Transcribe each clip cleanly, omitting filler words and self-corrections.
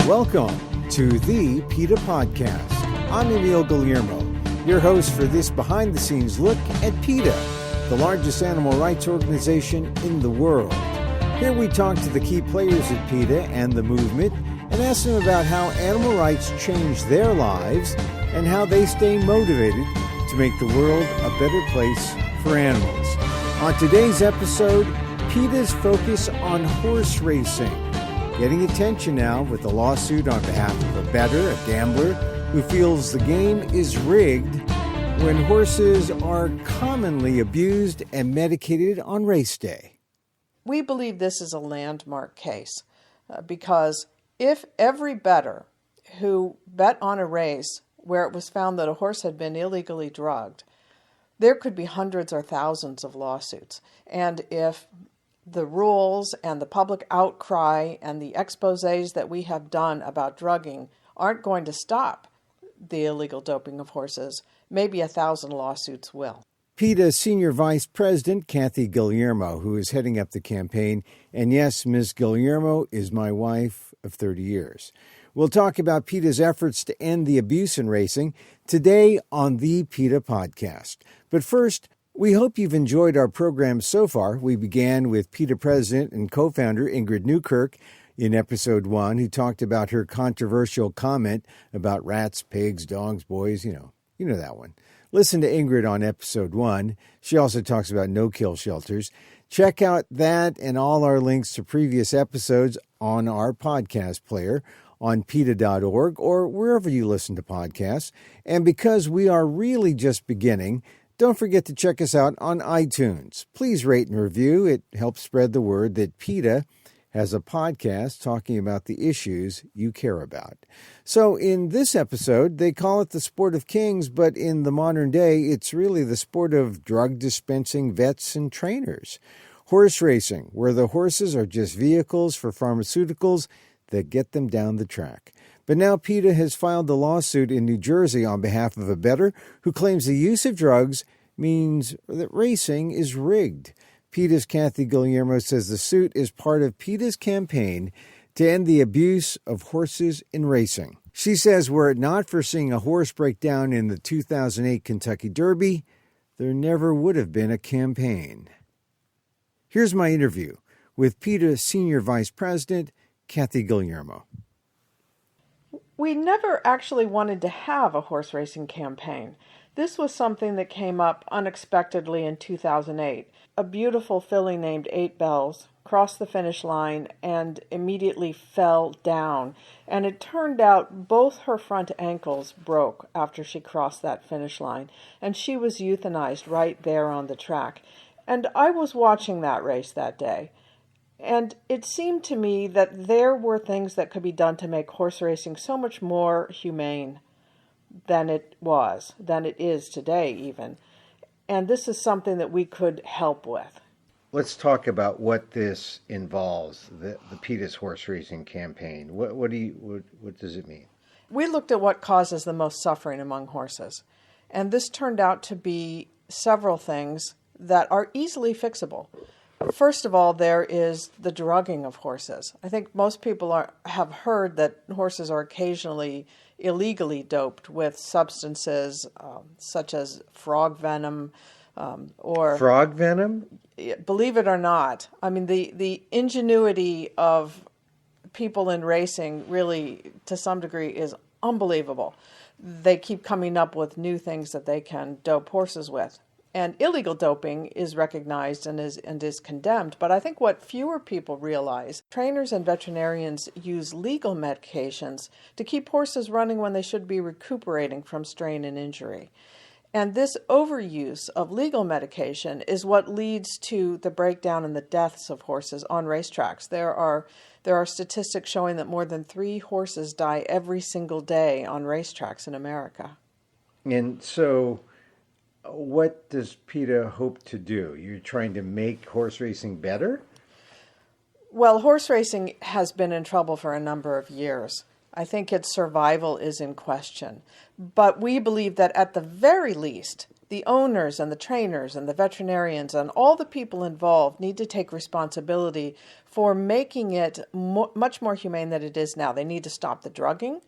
Welcome to the PETA Podcast. I'm Emil Guillermo, your host for this behind-the-scenes look at PETA, the largest animal rights organization in the world. Here we talk to the key players at PETA and the movement and ask them about how animal rights change their lives and how they stay motivated to make the world a better place for animals. On today's episode, PETA's focus on horse racing. Getting attention now with a lawsuit on behalf of a bettor, a gambler, who feels the game is rigged when horses are commonly abused and medicated on race day. We believe this is a landmark case because if every bettor who bet on a race where it was found that a horse had been illegally drugged, there could be hundreds or thousands of lawsuits. And if the rules and the public outcry and the exposés that we have done about drugging aren't going to stop the illegal doping of horses, maybe 1,000 lawsuits will. PETA Senior Vice President Emil Guillermo, who is heading up the campaign, and yes, Ms. Guillermo is my wife of 30 years. We'll talk about PETA's efforts to end the abuse in racing today on the PETA Podcast. But first, we hope you've enjoyed our program so far. We began with PETA President and co-founder Ingrid Newkirk in Episode 1, who talked about her controversial comment about rats, pigs, dogs, boys, you know that one. Listen to Ingrid on Episode 1. She also talks about no-kill shelters. Check out that and all our links to previous episodes on our podcast player on PETA.org or wherever you listen to podcasts. And because we are really just beginning, don't forget to check us out on iTunes. Please rate and review. It helps spread the word that PETA has a podcast talking about the issues you care about. So in this episode, they call it the sport of kings, but in the modern day, it's really the sport of drug-dispensing vets and trainers. Horse racing, where the horses are just vehicles for pharmaceuticals that get them down the track. But now PETA has filed a lawsuit in New Jersey on behalf of a bettor who claims the use of drugs means that racing is rigged. PETA's Emil Guillermo says the suit is part of PETA's campaign to end the abuse of horses in racing. She says were it not for seeing a horse break down in the 2008 Kentucky Derby, there never would have been a campaign. Here's my interview with PETA Senior Vice President Emil Guillermo. We never actually wanted to have a horse racing campaign. This was something that came up unexpectedly in 2008. A beautiful filly named 8 Bells crossed the finish line and immediately fell down. And it turned out both her front ankles broke after she crossed that finish line. And she was euthanized right there on the track. And I was watching that race that day. And it seemed to me that there were things that could be done to make horse racing so much more humane than it is today even. And this is something that we could help with. Let's talk about what this involves, the PETA's horse racing campaign. What does it mean? We looked at what causes the most suffering among horses. And this turned out to be several things that are easily fixable. First of all, there is the drugging of horses. I think most people have heard that horses are occasionally illegally doped with substances such as frog venom or... Frog venom? Believe it or not. I mean, the ingenuity of people in racing really, to some degree, is unbelievable. They keep coming up with new things that they can dope horses with. And illegal doping is recognized and is condemned. But I think what fewer people realize, trainers and veterinarians use legal medications to keep horses running when they should be recuperating from strain and injury. And this overuse of legal medication is what leads to the breakdown and the deaths of horses on racetracks. There are statistics showing that more than 3 horses die every single day on racetracks in America. And so what does PETA hope to do? You're trying to make horse racing better? Well, horse racing has been in trouble for a number of years. I think its survival is in question. But we believe that at the very least, the owners and the trainers and the veterinarians and all the people involved need to take responsibility for making it much more humane than it is now. They need to stop the drugging.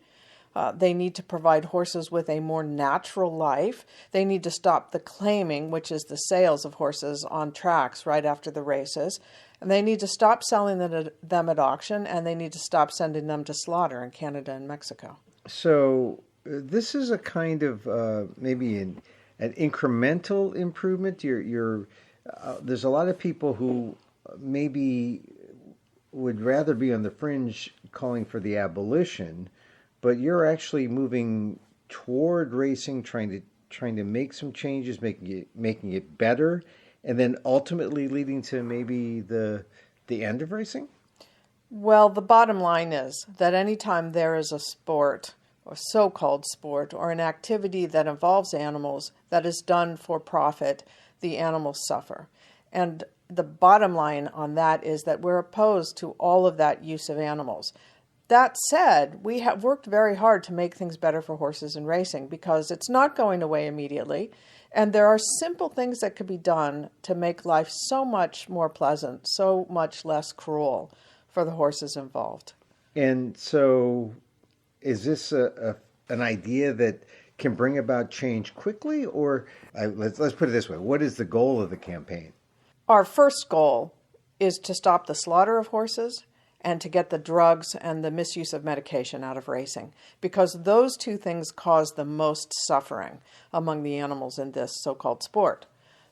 They need to provide horses with a more natural life. They need to stop the claiming, which is the sales of horses on tracks right after the races. And they need to stop selling them at auction, and they need to stop sending them to slaughter in Canada and Mexico. So this is a kind of maybe an incremental improvement. There's a lot of people who maybe would rather be on the fringe calling for the abolition, but you're actually moving toward racing, trying to make some changes, making it better, and then ultimately leading to maybe the end of racing? Well, the bottom line is that anytime there is a sport, or so-called sport, or an activity that involves animals that is done for profit, the animals suffer. And the bottom line on that is that we're opposed to all of that use of animals. That said, we have worked very hard to make things better for horses in racing because it's not going away immediately. And there are simple things that could be done to make life so much more pleasant, so much less cruel for the horses involved. And so is this an idea that can bring about change quickly? Or let's put it this way. What is the goal of the campaign? Our first goal is to stop the slaughter of horses and to get the drugs and the misuse of medication out of racing, because those two things cause the most suffering among the animals in this so-called sport.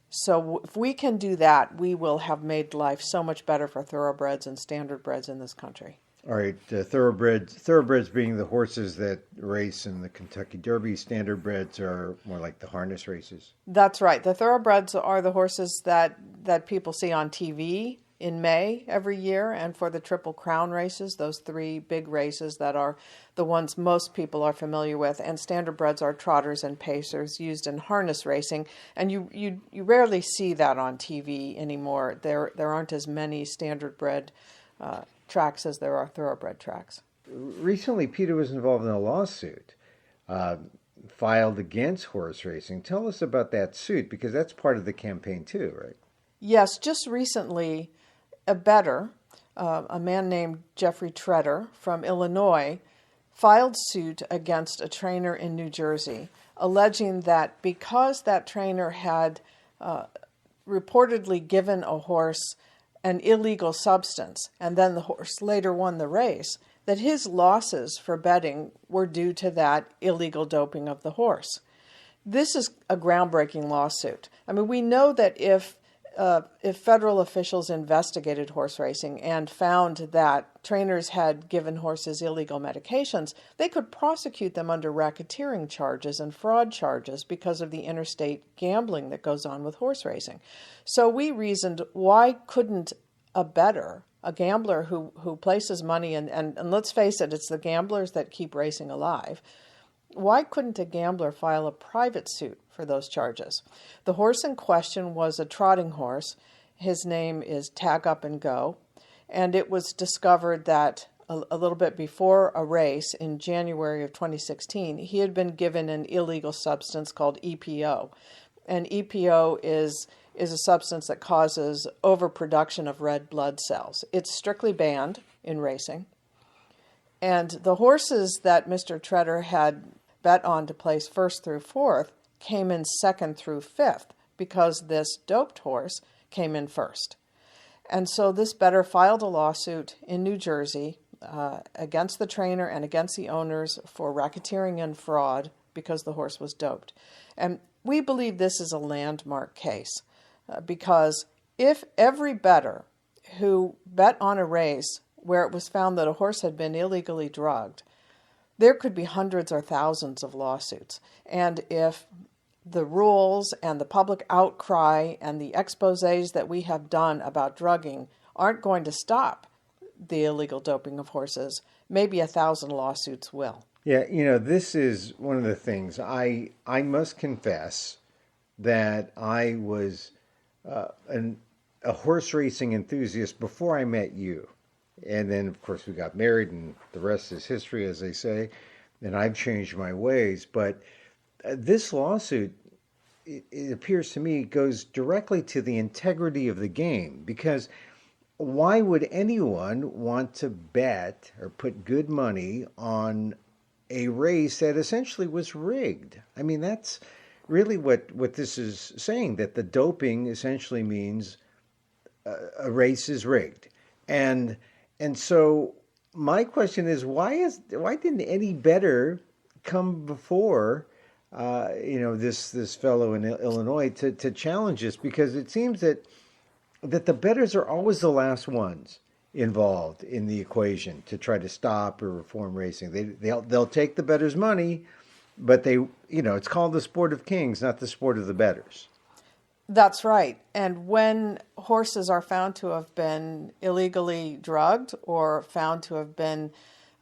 So if we can do that, we will have made life so much better for thoroughbreds and standardbreds in this country. All right, thoroughbreds being the horses that race in the Kentucky Derby. Standardbreds are more like the harness races. That's right. The thoroughbreds are the horses that people see on TV in May every year, and for the Triple Crown races, those three big races that are the ones most people are familiar with. And standardbreds are trotters and pacers used in harness racing, and you rarely see that on TV anymore. There aren't as many standardbred tracks as there are thoroughbred tracks. Recently, PETA was involved in a lawsuit filed against horse racing. Tell us about that suit, because that's part of the campaign too, right? Yes, just recently, a bettor, a man named Jeffrey Tretter from Illinois, filed suit against a trainer in New Jersey, alleging that because that trainer had reportedly given a horse an illegal substance, and then the horse later won the race, that his losses for betting were due to that illegal doping of the horse. This is a groundbreaking lawsuit. I mean, we know that if federal officials investigated horse racing and found that trainers had given horses illegal medications, they could prosecute them under racketeering charges and fraud charges because of the interstate gambling that goes on with horse racing. So we reasoned, why couldn't a bettor, a gambler who places money, and let's face it, it's the gamblers that keep racing alive, why couldn't a gambler file a private suit for those charges? The horse in question was a trotting horse. His name is Tag Up and Go, and it was discovered that a little bit before a race in January of 2016, he had been given an illegal substance called EPO. And EPO is a substance that causes overproduction of red blood cells. It's strictly banned in racing. And the horses that Mr. Tretter had bet on to place first through fourth came in second through fifth because this doped horse came in first. And so this bettor filed a lawsuit in New Jersey against the trainer and against the owners for racketeering and fraud because the horse was doped. And we believe this is a landmark case because if every bettor who bet on a race where it was found that a horse had been illegally drugged, there could be hundreds or thousands of lawsuits. And if the rules and the public outcry and the exposés that we have done about drugging aren't going to stop the illegal doping of horses, maybe 1,000 lawsuits will. Yeah, this is one of the things. I must confess that I was a horse racing enthusiast before I met you. And then, of course, we got married, and the rest is history, as they say. And I've changed my ways. But this lawsuit, it appears to me, goes directly to the integrity of the game. Because why would anyone want to bet or put good money on a race that essentially was rigged? I mean, that's really what this is saying, that the doping essentially means a race is rigged. And so my question is, why didn't any bettor come before this fellow in Illinois to challenge this? Because it seems that the bettors are always the last ones involved in the equation to try to stop or reform racing. They'll take the bettors' money, but it's called the sport of kings, not the sport of the bettors. That's right. And when horses are found to have been illegally drugged or found to have been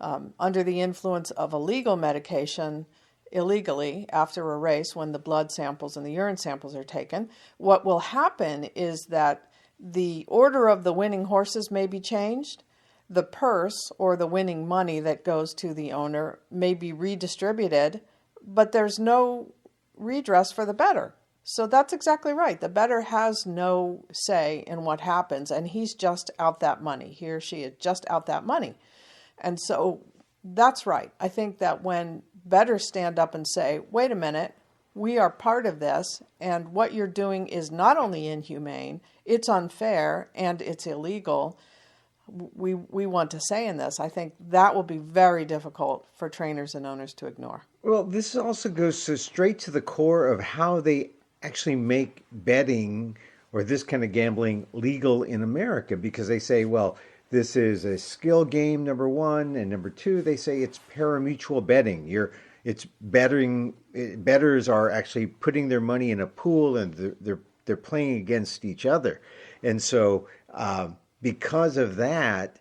under the influence of illegal medication illegally after a race, when the blood samples and the urine samples are taken, what will happen is that the order of the winning horses may be changed. The purse or the winning money that goes to the owner may be redistributed, but there's no redress for the bettor. So that's exactly right. The bettor has no say in what happens, and he's just out that money. He or she is just out that money. And so that's right. I think that when bettors stand up and say, wait a minute, we are part of this, and what you're doing is not only inhumane, it's unfair, and it's illegal, we want to say in this, I think that will be very difficult for trainers and owners to ignore. Well, this also goes straight to the core of how they actually make betting or this kind of gambling legal in America, because they say, well, this is a skill game, number one, and number two, they say it's parimutuel betting. It's betting. Bettors are actually putting their money in a pool, and they're playing against each other, and so because of that,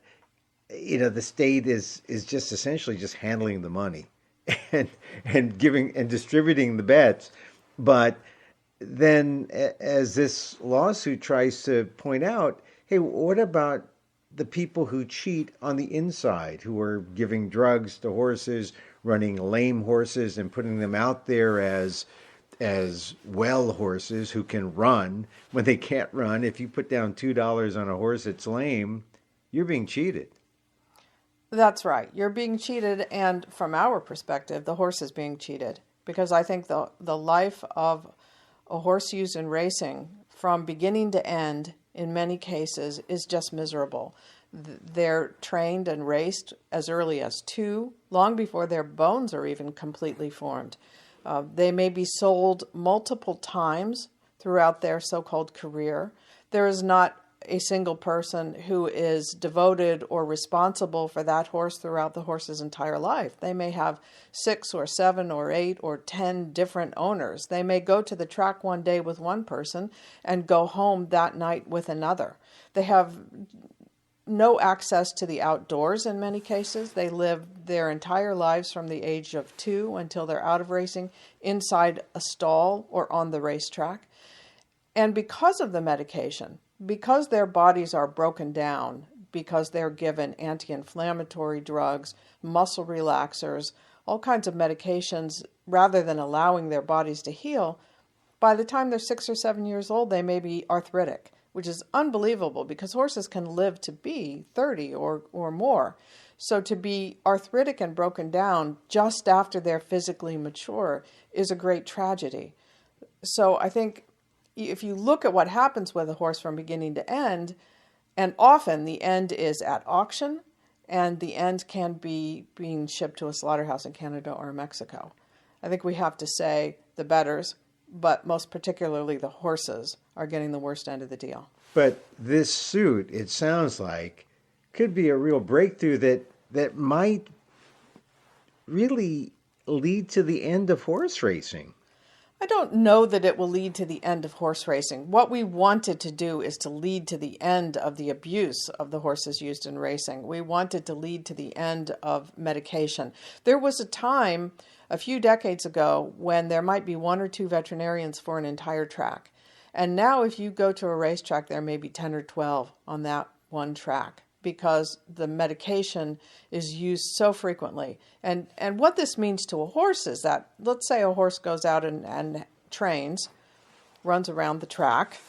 the state is just essentially just handling the money and giving and distributing the bets, but then, as this lawsuit tries to point out, hey, what about the people who cheat on the inside, who are giving drugs to horses, running lame horses and putting them out there as well horses who can run when they can't run? If you put down $2 on a horse that's lame, you're being cheated. That's right. You're being cheated, and from our perspective, the horse is being cheated, because I think the life of a horse used in racing from beginning to end, in many cases, is just miserable. They're trained and raced as early as 2, long before their bones are even completely formed. They may be sold multiple times throughout their so-called career. There is not a single person who is devoted or responsible for that horse throughout the horse's entire life. They may have 6 or 7 or 8 or 10 different owners. They may go to the track one day with one person and go home that night with another. They have no access to the outdoors in many cases. They live their entire lives from the age of 2 until they're out of racing inside a stall or on the racetrack. And because of the medication, because their bodies are broken down, because they're given anti-inflammatory drugs, muscle relaxers, all kinds of medications, rather than allowing their bodies to heal, by the time they're 6 or 7 years old, they may be arthritic, which is unbelievable because horses can live to be 30 or more. So to be arthritic and broken down just after they're physically mature is a great tragedy. So I think if you look at what happens with a horse from beginning to end, and often the end is at auction, and the end can be being shipped to a slaughterhouse in Canada or Mexico. I think we have to say the bettors, but most particularly the horses, are getting the worst end of the deal. But this suit, it sounds like, could be a real breakthrough that might really lead to the end of horse racing. I don't know that it will lead to the end of horse racing. What we wanted to do is to lead to the end of the abuse of the horses used in racing. We wanted to lead to the end of medication. There was a time a few decades ago when there might be 1 or 2 veterinarians for an entire track. And now if you go to a racetrack, there may be 10 or 12 on that one track because the medication is used so frequently. And what this means to a horse is that, let's say a horse goes out and trains, runs around the track,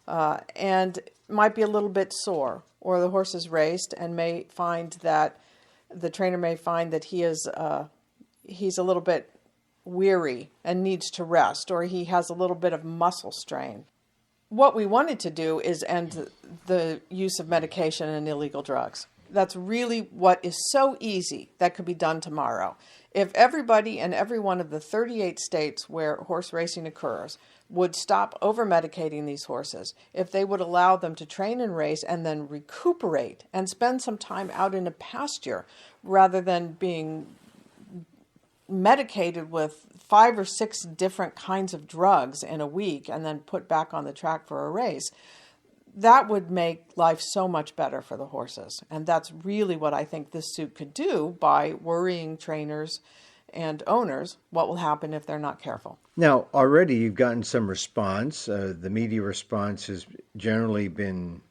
and might be a little bit sore, or the horse is raced and may find that the trainer may find that he's a little bit weary and needs to rest, or he has a little bit of muscle strain. What we wanted to do is end the use of medication and illegal drugs. That's really what is so easy that could be done tomorrow. If everybody in every one of the 38 states where horse racing occurs would stop over-medicating these horses, if they would allow them to train and race and then recuperate and spend some time out in a pasture rather than being medicated with 5 or 6 different kinds of drugs in a week and then put back on the track for a race, that would make life so much better for the horses. And that's really what I think this suit could do by worrying trainers and owners what will happen if they're not careful. Now, already you've gotten some response. The media response has generally been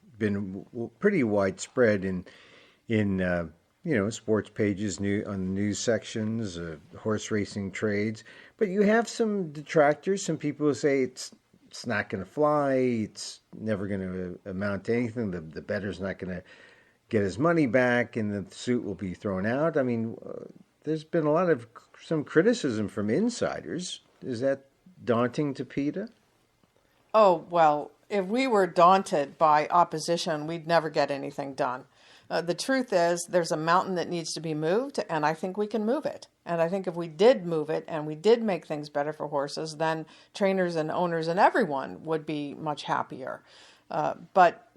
pretty widespread in sports pages, on the news sections, horse racing trades. But you have some detractors, some people who say it's not going to fly, it's never going to amount to anything, the bettor's not going to get his money back, and the suit will be thrown out. I mean, there's been some criticism from insiders. Is that daunting to PETA? Oh, well, if we were daunted by opposition, we'd never get anything done. The truth is there's a mountain that needs to be moved, and I think we can move it. And I think if we did move it and we did make things better for horses, then trainers and owners and everyone would be much happier. But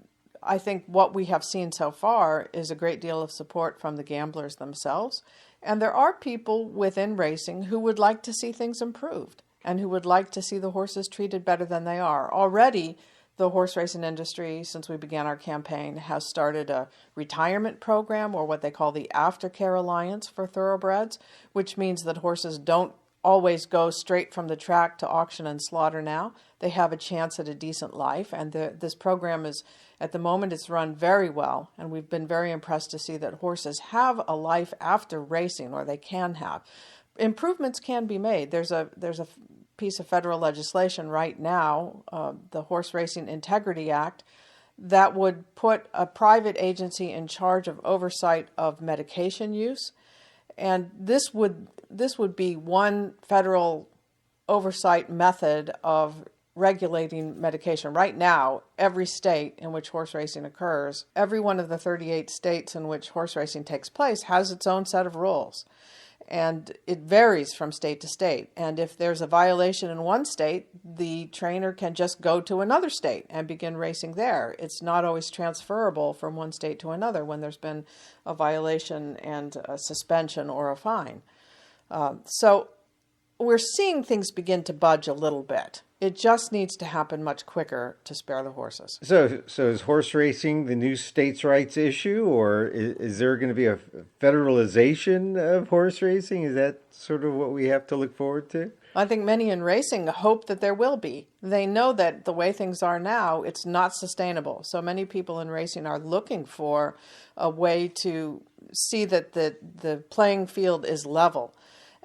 I think what we have seen so far is a great deal of support from the gamblers themselves. And there are people within racing who would like to see things improved and who would like to see the horses treated better than they are. Already, the horse racing industry, since we began our campaign, has started a retirement program, or what they call the Aftercare Alliance for thoroughbreds, which means that horses don't always go straight from the track to auction and slaughter now. They have a chance at a decent life, and this program is, at the moment, it's run very well, and we've been very impressed to see that horses have a life after racing, or they can have. Improvements can be made. There's a piece of federal legislation right now, the Horse Racing Integrity Act, that would put a private agency in charge of oversight of medication use. And this would be one federal oversight method of regulating medication. Right now, every state in which horse racing occurs, every one of the 38 states in which horse racing takes place has its own set of rules. And it varies from state to state. And if there's a violation in one state, the trainer can just go to another state and begin racing there. It's not always transferable from one state to another when there's been a violation and a suspension or a fine. So we're seeing things begin to budge a little bit. It just needs to happen much quicker to spare the horses. So is horse racing the new states' rights issue, or is there going to be a federalization of horse racing? Is that sort of what we have to look forward to? I think many in racing hope that there will be. They know that the way things are now, it's not sustainable. So many people in racing are looking for a way to see that the playing field is level.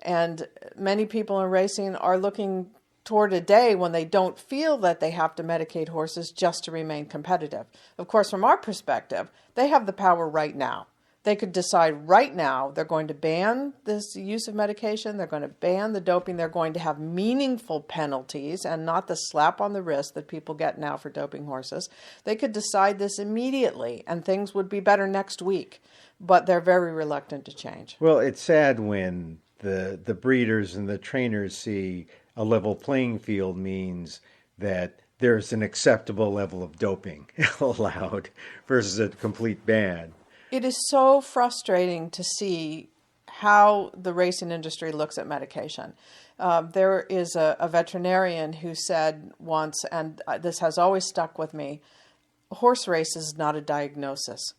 And many people in racing are looking toward a day when they don't feel that they have to medicate horses just to remain competitive. Of course, from our perspective, they have the power right now. They could decide right now they're going to ban this use of medication, they're going to ban the doping, they're going to have meaningful penalties and not the slap on the wrist that people get now for doping horses. They could decide this immediately and things would be better next week, but they're very reluctant to change. Well, it's sad when the breeders and the trainers see a level playing field means that there's an acceptable level of doping allowed versus a complete ban. It is so frustrating to see how the racing industry looks at medication. There is a veterinarian who said once, and this has always stuck with me, horse race is not a diagnosis.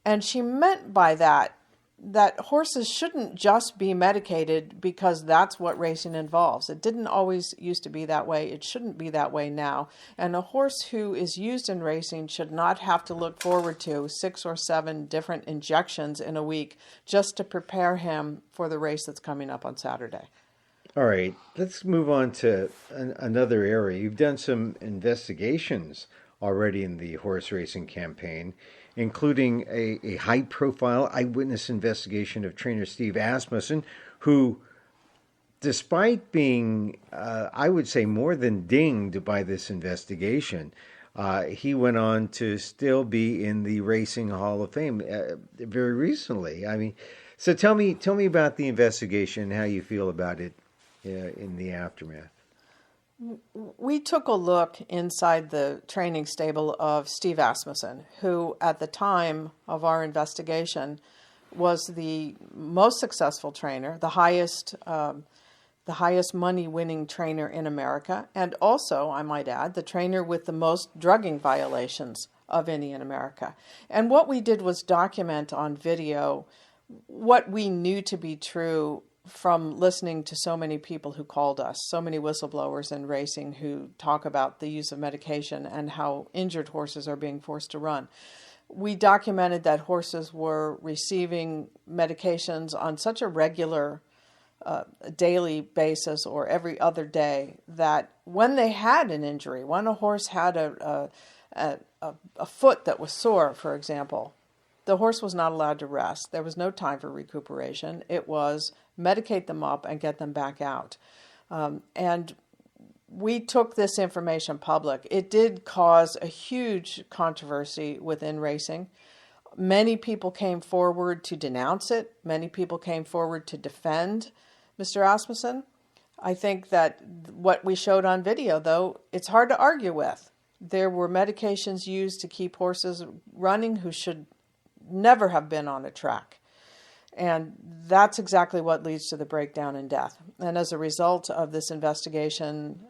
And she meant by that that horses shouldn't just be medicated because that's what racing involves. It didn't always used to be that way. It shouldn't be that way now. And a horse who is used in racing should not have to look forward to 6 or 7 different injections in a week just to prepare him for the race that's coming up on Saturday. All right, let's move on to another area. You've done some investigations already in the horse racing campaign, including a high-profile eyewitness investigation of trainer Steve Asmussen, who, despite being, I would say, more than dinged by this investigation, he went on to still be in the Racing Hall of Fame very recently. I mean, so tell me about the investigation and how you feel about it in the aftermath. We took a look inside the training stable of Steve Asmussen, who at the time of our investigation was the most successful trainer, the highest money-winning trainer in America, and also, I might add, the trainer with the most drugging violations of any in America. And what we did was document on video what we knew to be true from listening to so many people who called us, so many whistleblowers in racing who talk about the use of medication and how injured horses are being forced to run. We documented that horses were receiving medications on such a regular daily basis or every other day that when they had an injury, when a horse had a foot that was sore, for example, the horse was not allowed to rest. There was no time for recuperation. It was medicate them up and get them back out. And we took this information public. It did cause a huge controversy within racing. Many people came forward to denounce it. Many people came forward to defend Mr. Asmussen. I think that what we showed on video, though, it's hard to argue with. There were medications used to keep horses running who should never have been on a track. And that's exactly what leads to the breakdown and death. And as a result of this investigation,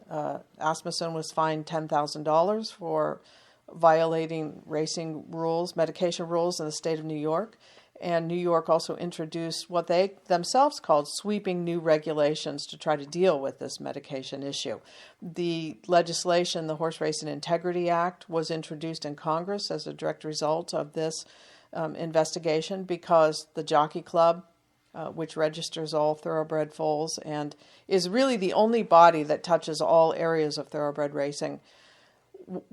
Asmussen was fined $10,000 for violating racing rules, medication rules in the state of New York. And New York also introduced what they themselves called sweeping new regulations to try to deal with this medication issue. The legislation, the Horse Racing Integrity Act, was introduced in Congress as a direct result of this investigation because the Jockey Club, which registers all thoroughbred foals and is really the only body that touches all areas of thoroughbred racing,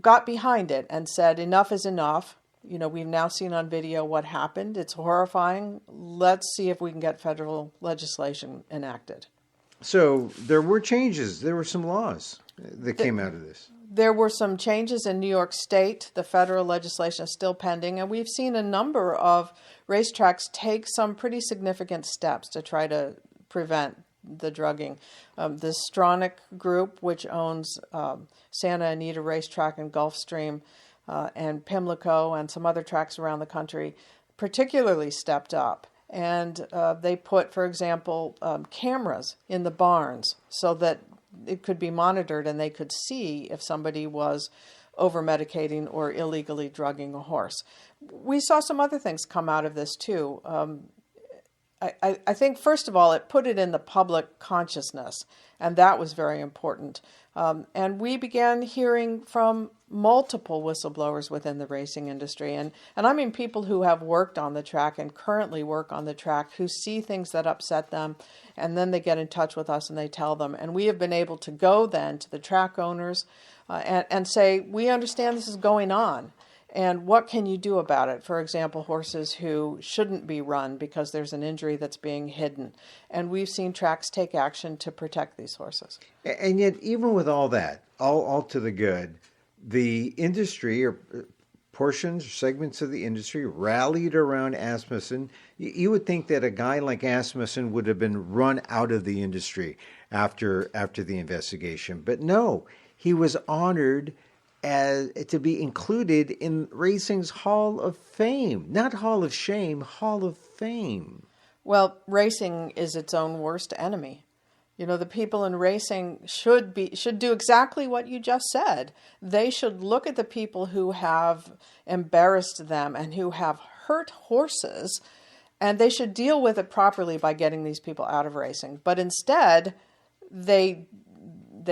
got behind it and said, enough is enough. You know, we've now seen on video what happened. It's horrifying. Let's see if we can get federal legislation enacted. So there were changes. There were some laws that came out of this. There were some changes in New York State. The federal legislation is still pending, and we've seen a number of racetracks take some pretty significant steps to try to prevent the drugging. The Stronach Group, which owns Santa Anita Racetrack and Gulfstream, and Pimlico and some other tracks around the country, particularly stepped up. And they put, for example, cameras in the barns so that it could be monitored and they could see if somebody was over-medicating or illegally drugging a horse. We saw some other things come out of this too. I think, first of all, it put it in the public consciousness, and that was very important. And we began hearing from multiple whistleblowers within the racing industry. And I mean people who have worked on the track and currently work on the track, who see things that upset them, and then they get in touch with us and they tell them. And we have been able to go then to the track owners and say, we understand this is going on. And what can you do about it? For example, horses who shouldn't be run because there's an injury that's being hidden. And we've seen tracks take action to protect these horses. And yet, even with all that, all to the good, the industry or portions or segments of the industry rallied around Asmussen. You would think that a guy like Asmussen would have been run out of the industry after the investigation. But no, he was honored to be included in racing's Hall of Fame. Not Hall of Shame, Hall of Fame. Well, racing is its own worst enemy. You know, the people in racing should do exactly what you just said. They should look at the people who have embarrassed them and who have hurt horses And they should deal with it properly by getting these people out of racing. But instead, they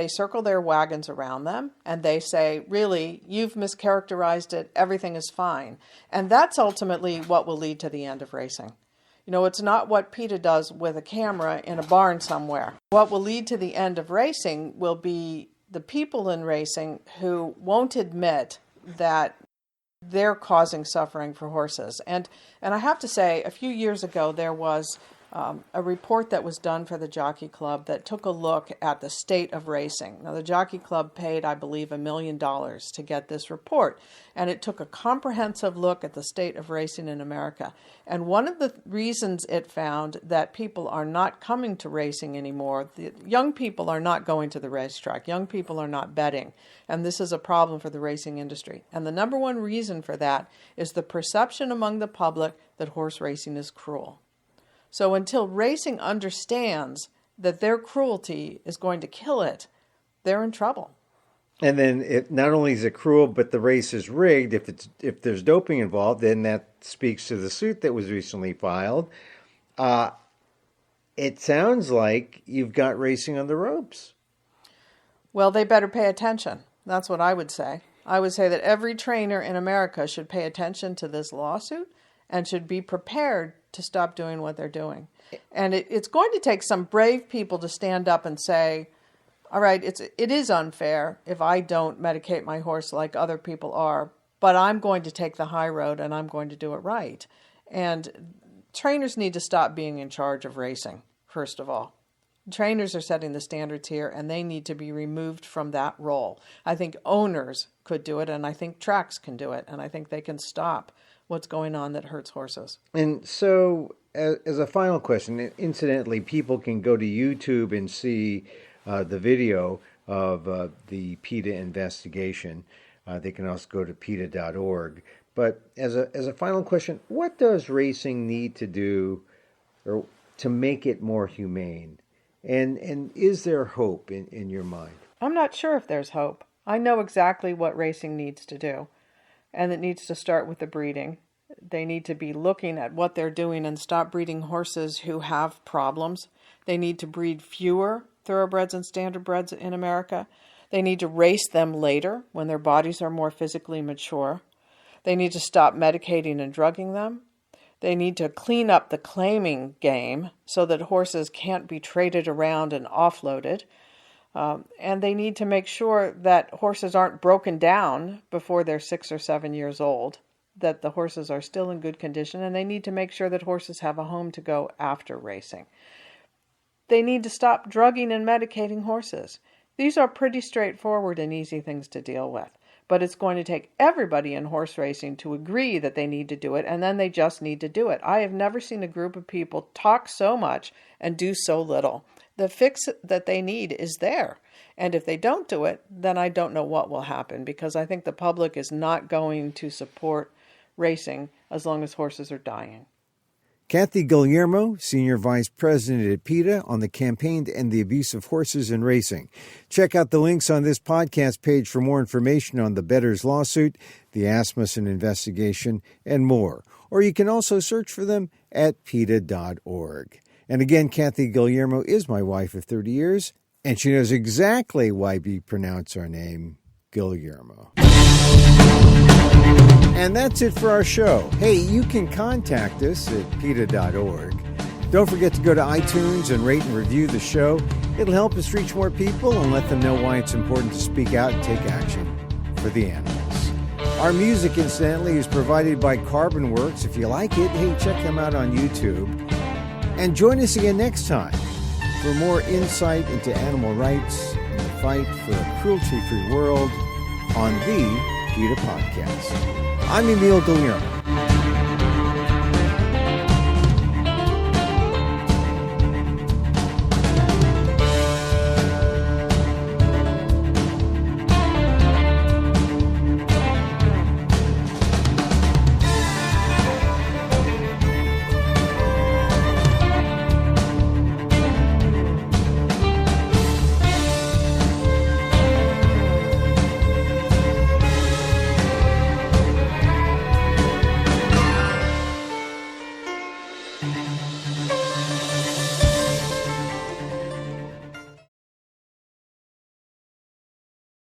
circle their wagons around them and they say, really, you've mischaracterized it, everything is fine. And that's ultimately what will lead to the end of racing. It's not what PETA does with a camera in a barn somewhere. What will lead to the end of racing will be the people in racing who won't admit that they're causing suffering for horses. And I have to say, a few years ago, there was a report that was done for the Jockey Club that took a look at the state of racing. Now, the Jockey Club paid, I believe, $1 million to get this report, and it took a comprehensive look at the state of racing in America. And one of the reasons it found that people are not coming to racing anymore, the young people are not going to the racetrack, young people are not betting, and this is a problem for the racing industry. And the number one reason for that is the perception among the public that horse racing is cruel. So until racing understands that their cruelty is going to kill it, they're in trouble. And then it not only is it cruel, but the race is rigged. If there's doping involved, then that speaks to the suit that was recently filed. It sounds like you've got racing on the ropes. Well, they better pay attention. That's what I would say. I would say that every trainer in America should pay attention to this lawsuit and should be prepared to stop doing what they're doing. And it's going to take some brave people to stand up and say, all right, it is unfair if I don't medicate my horse like other people are, but I'm going to take the high road and I'm going to do it right. And trainers need to stop being in charge of racing, first of all. Trainers are setting the standards here, and they need to be removed from that role. I think owners could do it, and I think tracks can do it, and I think they can stop what's going on that hurts horses. And so, as a final question, incidentally, people can go to YouTube and see the video of the PETA investigation. They can also go to PETA.org. But as a final question, what does racing need to do or to make it more humane? And is there hope in your mind? I'm not sure if there's hope. I know exactly what racing needs to do. And it needs to start with the breeding. They need to be looking at what they're doing and stop breeding horses who have problems. They need to breed fewer thoroughbreds and standardbreds in America. They need to race them later when their bodies are more physically mature. They need to stop medicating and drugging them. They need to clean up the claiming game so that horses can't be traded around and offloaded. And they need to make sure that horses aren't broken down before they're 6 or 7 years old, that the horses are still in good condition, and they need to make sure that horses have a home to go after racing. They need to stop drugging and medicating horses. These are pretty straightforward and easy things to deal with, but it's going to take everybody in horse racing to agree that they need to do it, and then they just need to do it. I have never seen a group of people talk so much and do so little. The fix that they need is there. And if they don't do it, then I don't know what will happen, because I think the public is not going to support racing as long as horses are dying. Kathy Guillermo, Senior Vice President at PETA, on the campaign to end the abuse of horses in racing. Check out the links on this podcast page for more information on the bettors lawsuit, the Asmussen investigation, and more. Or you can also search for them at PETA.org. And again, Kathy Guillermo is my wife of 30 years, and she knows exactly why we pronounce our name Guillermo. And that's it for our show. Hey, you can contact us at PETA.org. Don't forget to go to iTunes and rate and review the show. It'll help us reach more people and let them know why it's important to speak out and take action for the animals. Our music, incidentally, is provided by Carbon Works. If you like it, hey, check them out on YouTube. And join us again next time for more insight into animal rights and the fight for a cruelty-free world on the PETA Podcast. I'm Emil Guillermo.